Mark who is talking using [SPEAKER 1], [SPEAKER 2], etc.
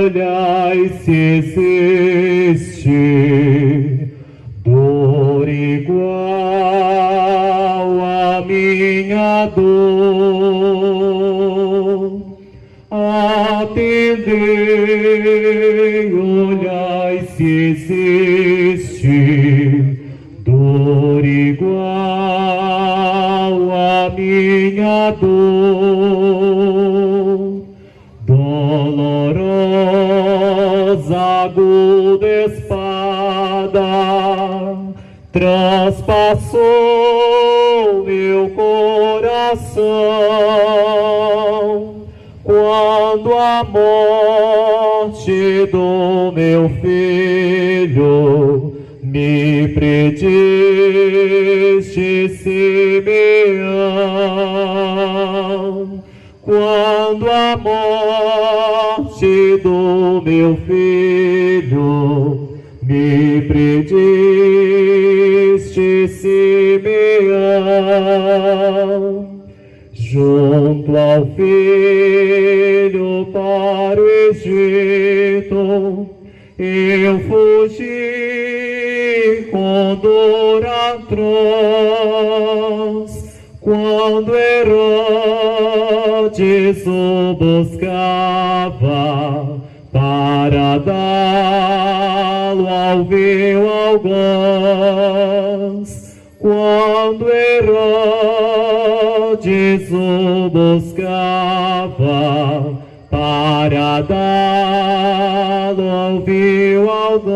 [SPEAKER 1] Olhai se existe dor igual à minha dor. Atendei, olhai se existe dor igual à minha dor. Dolorosa, aguda espada transpassou meu coração quando a morte do meu filho me prediste, Simeão. Quando a morte do meu filho me prediste, Simeão. Junto ao filho para o Egito, eu fugi com dor atroz. Quando Herodes o buscava para dá-lo ao vil algoz, quando Herodes o buscava para dá-lo ao vil algoz,